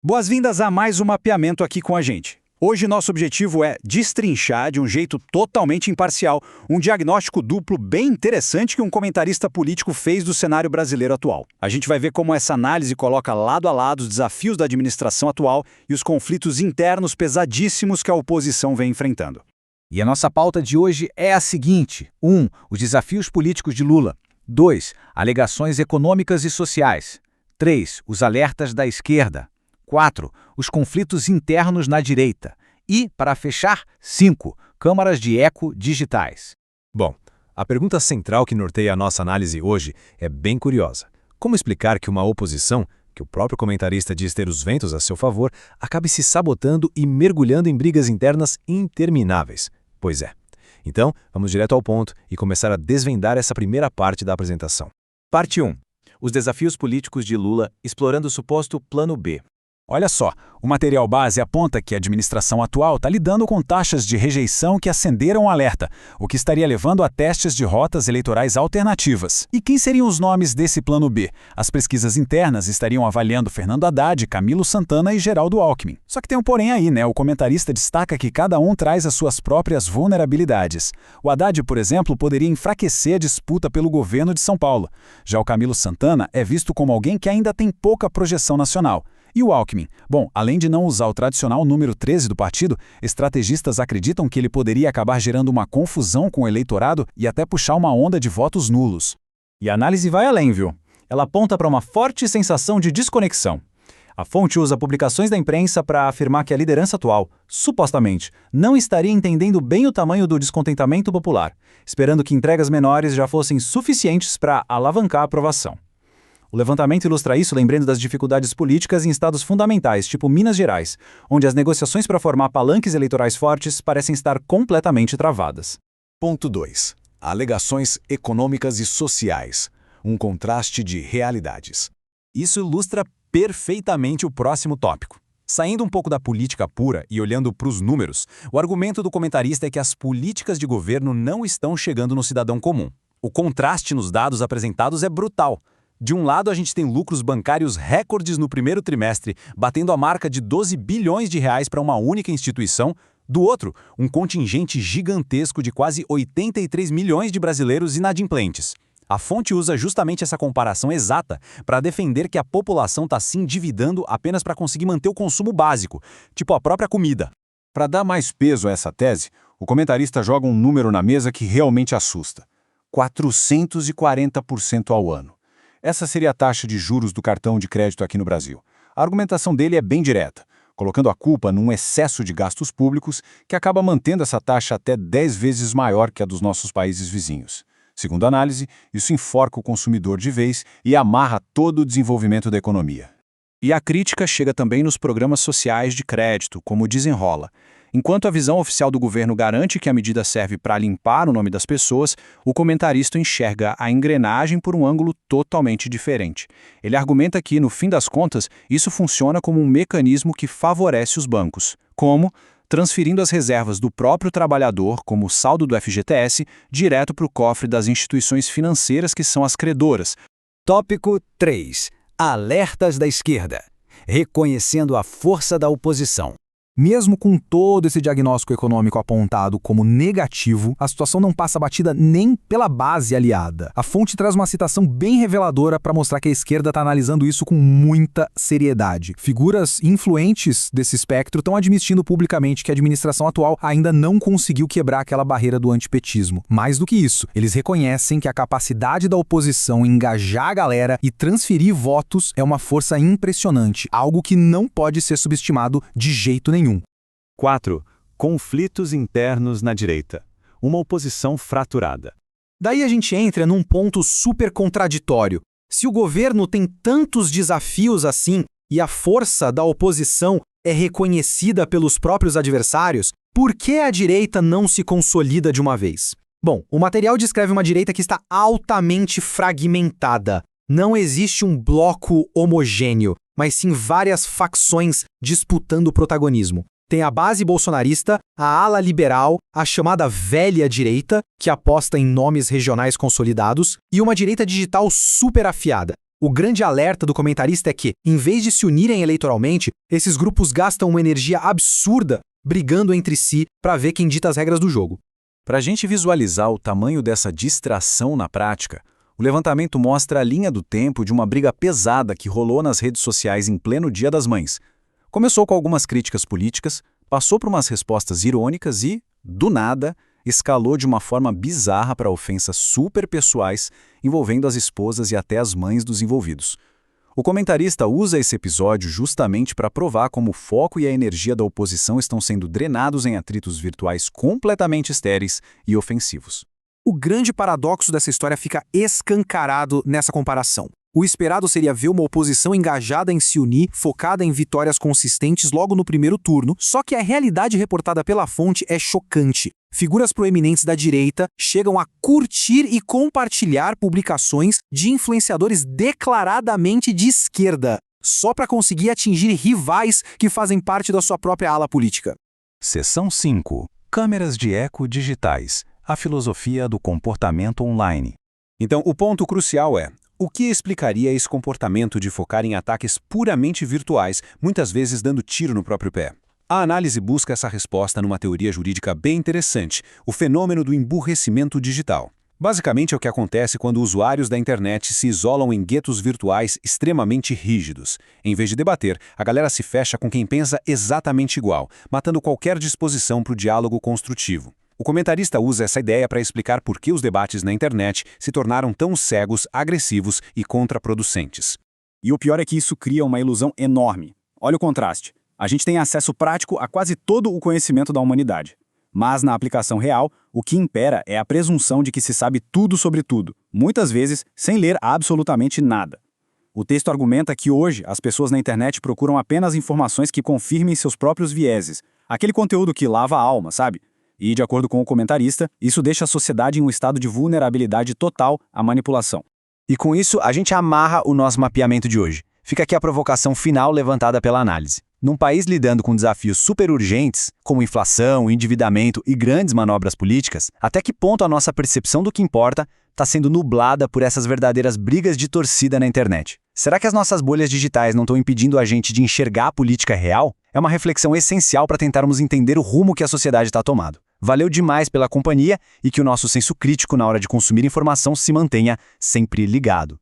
Boas-vindas a mais um mapeamento aqui com a gente. Hoje nosso objetivo é destrinchar de um jeito totalmente imparcial um diagnóstico duplo bem interessante que um comentarista político fez do cenário brasileiro atual. A gente vai ver como essa análise coloca lado a lado os desafios da administração atual e os conflitos internos pesadíssimos que a oposição vem enfrentando. E a nossa pauta de hoje é a seguinte: 1. Os desafios políticos de Lula. 2. Alegações econômicas e sociais. 3. Os alertas da esquerda. 4. Os conflitos internos na direita. E, para fechar, 5. Câmaras de eco digitais. Bom, a pergunta central que norteia a nossa análise hoje é bem curiosa. Como explicar que uma oposição, que o próprio comentarista diz ter os ventos a seu favor, acabe se sabotando e mergulhando em brigas internas intermináveis? Pois é. Então, vamos direto ao ponto e começar a desvendar essa primeira parte da apresentação. Parte 1. Os desafios políticos de Lula, explorando o suposto Plano B. Olha só, o material base aponta que a administração atual está lidando com taxas de rejeição que acenderam o alerta, o que estaria levando a testes de rotas eleitorais alternativas. E quem seriam os nomes desse plano B? As pesquisas internas estariam avaliando Fernando Haddad, Camilo Santana e Geraldo Alckmin. Só que tem um porém aí, né? O comentarista destaca que cada um traz as suas próprias vulnerabilidades. O Haddad, por exemplo, poderia enfraquecer a disputa pelo governo de São Paulo. Já o Camilo Santana é visto como alguém que ainda tem pouca projeção nacional. E o Alckmin? Bom, além de não usar o tradicional número 13 do partido, estrategistas acreditam que ele poderia acabar gerando uma confusão com o eleitorado e até puxar uma onda de votos nulos. E a análise vai além, viu? Ela aponta para uma forte sensação de desconexão. A fonte usa publicações da imprensa para afirmar que a liderança atual, supostamente, não estaria entendendo bem o tamanho do descontentamento popular, esperando que entregas menores já fossem suficientes para alavancar a aprovação. O levantamento ilustra isso lembrando das dificuldades políticas em estados fundamentais, tipo Minas Gerais, onde as negociações para formar palanques eleitorais fortes parecem estar completamente travadas. Ponto 2. Alegações econômicas e sociais. Um contraste de realidades. Isso ilustra perfeitamente o próximo tópico. Saindo um pouco da política pura e olhando para os números, o argumento do comentarista é que as políticas de governo não estão chegando no cidadão comum. O contraste nos dados apresentados é brutal. De um lado, a gente tem lucros bancários recordes no primeiro trimestre, batendo a marca de 12 bilhões de reais para uma única instituição. Do outro, um contingente gigantesco de quase 83 milhões de brasileiros inadimplentes. A fonte usa justamente essa comparação exata para defender que a população está se endividando apenas para conseguir manter o consumo básico, tipo a própria comida. Para dar mais peso a essa tese, o comentarista joga um número na mesa que realmente assusta: 440% ao ano. Essa seria a taxa de juros do cartão de crédito aqui no Brasil. A argumentação dele é bem direta, colocando a culpa num excesso de gastos públicos que acaba mantendo essa taxa até 10 vezes maior que a dos nossos países vizinhos. Segundo a análise, isso enforca o consumidor de vez e amarra todo o desenvolvimento da economia. E a crítica chega também nos programas sociais de crédito, como o Desenrola. Enquanto a visão oficial do governo garante que a medida serve para limpar o nome das pessoas, o comentarista enxerga a engrenagem por um ângulo totalmente diferente. Ele argumenta que, no fim das contas, isso funciona como um mecanismo que favorece os bancos. Como? Transferindo as reservas do próprio trabalhador, como o saldo do FGTS, direto para o cofre das instituições financeiras que são as credoras. Tópico 3. Alertas da esquerda. Reconhecendo a força da oposição. Mesmo com todo esse diagnóstico econômico apontado como negativo, a situação não passa batida nem pela base aliada. A fonte traz uma citação bem reveladora para mostrar que a esquerda está analisando isso com muita seriedade. Figuras influentes desse espectro estão admitindo publicamente que a administração atual ainda não conseguiu quebrar aquela barreira do antipetismo. Mais do que isso, eles reconhecem que a capacidade da oposição em engajar a galera e transferir votos é uma força impressionante, algo que não pode ser subestimado de jeito nenhum. 4. Conflitos internos na direita. Uma oposição fraturada. Daí a gente entra num ponto super contraditório. Se o governo tem tantos desafios assim e a força da oposição é reconhecida pelos próprios adversários, por que a direita não se consolida de uma vez? Bom, o material descreve uma direita que está altamente fragmentada. Não existe um bloco homogêneo, mas sim várias facções disputando o protagonismo. Tem a base bolsonarista, a ala liberal, a chamada velha direita, que aposta em nomes regionais consolidados, e uma direita digital super afiada. O grande alerta do comentarista é que, em vez de se unirem eleitoralmente, esses grupos gastam uma energia absurda brigando entre si para ver quem dita as regras do jogo. Para a gente visualizar o tamanho dessa distração na prática, o levantamento mostra a linha do tempo de uma briga pesada que rolou nas redes sociais em pleno Dia das Mães. Começou com algumas críticas políticas, passou por umas respostas irônicas e, do nada, escalou de uma forma bizarra para ofensas superpessoais envolvendo as esposas e até as mães dos envolvidos. O comentarista usa esse episódio justamente para provar como o foco e a energia da oposição estão sendo drenados em atritos virtuais completamente estéreis e ofensivos. O grande paradoxo dessa história fica escancarado nessa comparação. O esperado seria ver uma oposição engajada em se unir, focada em vitórias consistentes logo no primeiro turno, só que a realidade reportada pela fonte é chocante. Figuras proeminentes da direita chegam a curtir e compartilhar publicações de influenciadores declaradamente de esquerda, só para conseguir atingir rivais que fazem parte da sua própria ala política. Seção 5. Câmeras de eco digitais. A filosofia do comportamento online. Então, o ponto crucial é: o que explicaria esse comportamento de focar em ataques puramente virtuais, muitas vezes dando tiro no próprio pé? A análise busca essa resposta numa teoria jurídica bem interessante, o fenômeno do emburrecimento digital. Basicamente é o que acontece quando usuários da internet se isolam em guetos virtuais extremamente rígidos. Em vez de debater, a galera se fecha com quem pensa exatamente igual, matando qualquer disposição para o diálogo construtivo. O comentarista usa essa ideia para explicar por que os debates na internet se tornaram tão cegos, agressivos e contraproducentes. E o pior é que isso cria uma ilusão enorme. Olha o contraste. A gente tem acesso prático a quase todo o conhecimento da humanidade. Mas, na aplicação real, o que impera é a presunção de que se sabe tudo sobre tudo, muitas vezes sem ler absolutamente nada. O texto argumenta que hoje as pessoas na internet procuram apenas informações que confirmem seus próprios vieses, aquele conteúdo que lava a alma, sabe? E, de acordo com o comentarista, isso deixa a sociedade em um estado de vulnerabilidade total à manipulação. E com isso, a gente amarra o nosso mapeamento de hoje. Fica aqui a provocação final levantada pela análise. Num país lidando com desafios super urgentes, como inflação, endividamento e grandes manobras políticas, até que ponto a nossa percepção do que importa está sendo nublada por essas verdadeiras brigas de torcida na internet? Será que as nossas bolhas digitais não estão impedindo a gente de enxergar a política real? É uma reflexão essencial para tentarmos entender o rumo que a sociedade está tomando. Valeu demais pela companhia e que o nosso senso crítico na hora de consumir informação se mantenha sempre ligado.